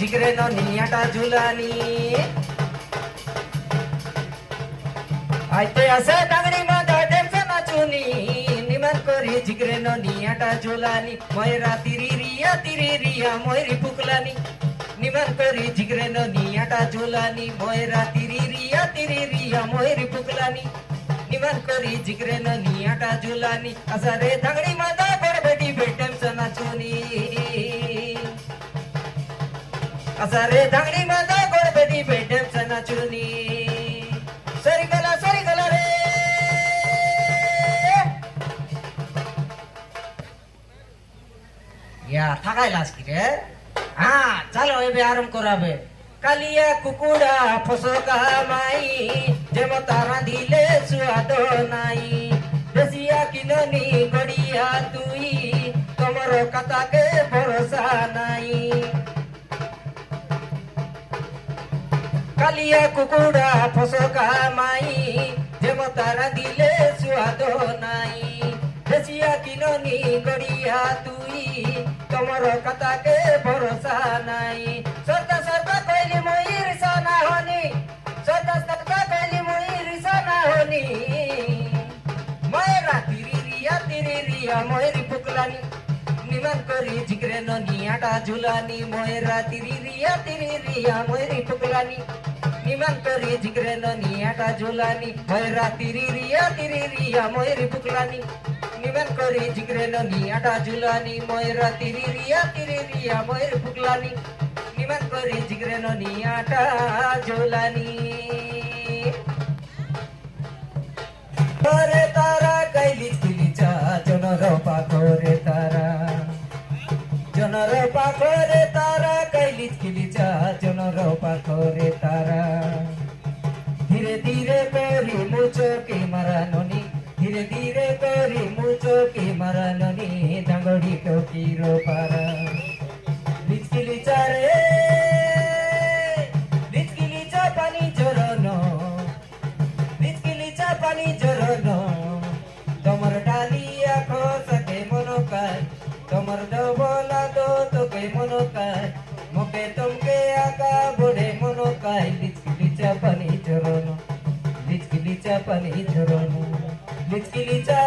जिगरे no नियाटा झुलानी आयते असे दांगडी मादा देमचा नाचुनी निमन करी जिगरे नो नियाटा झुलानी मोयरा तिरी रिया मोयरी फुकलानी निमन करी जिगरे नो नियाटा झुलानी मोयरा तिरी रिया मोयरी फुकलानी निमन करी जिगरे नो नियाटा झुलानी असा रे दांगडी मादा गडबडी भेटेमचा नाचुनी असा रे दांगडी मादा गडबडी भेटेमचा नाचुनी सरी गला रे या থাকাইলাস কি রে হ্যাঁ চলো এবে আরম্ভ করাবে কালিয়া কুকুড়া ফসকা মাই যেমন তারা দিলে সুয়াদ নাই দেশিয়া কিননি গড়িয়া তুই তোমার কথাকে ভরসা নাই কালিয়া কুকুড়া ফসকা মাই যেমন তারা দিলে সুয়াদ নাই দেশিয়া কিননি গড়িয়া তুই তোমার কথাকে ভরসা নাই সরতা সরতা কইলি ময়ূর সানা হনি সরতা সরতা কইলি ময়ূর সানা হনি ময়রা তিরি রিয়া ময়ূরি ফুকলানি নিমন করি জিগরে নো নিয়াটা ঝুলানি ময়রা তিরি রিয়া ময়ূরি ফুকলানি নিমন করি জিগরে নো নিয়াটা ঝুলানি ময়রা তিরি রিয়া ময়ূরি ফুকলানি निमन करी जिगरे नो नियाटा झुलानी मोयरा तिरी रिया मोयर फुकलानी निमन करी जिगरे नो नियाटा झुलानी करे तारा कैली किलीचा जनर पाखरे तारा कैली किलीचा जनर पाखरे तारा धीरे धीरे करी मुझो के मारा नोनी धीरे धीरे करी मुझो की मरननी दांगड़ी टोकी रो पारा लिचकिलीचा रे लिचकिलीचा पानी जरनो तमर डालिया खो सके मनोकाय तमर डबला दो तो के मनोकाय मोके तुमके आका बोडे मनोकाय लिचकिलीचा पानी जरनो लिचकिलीचा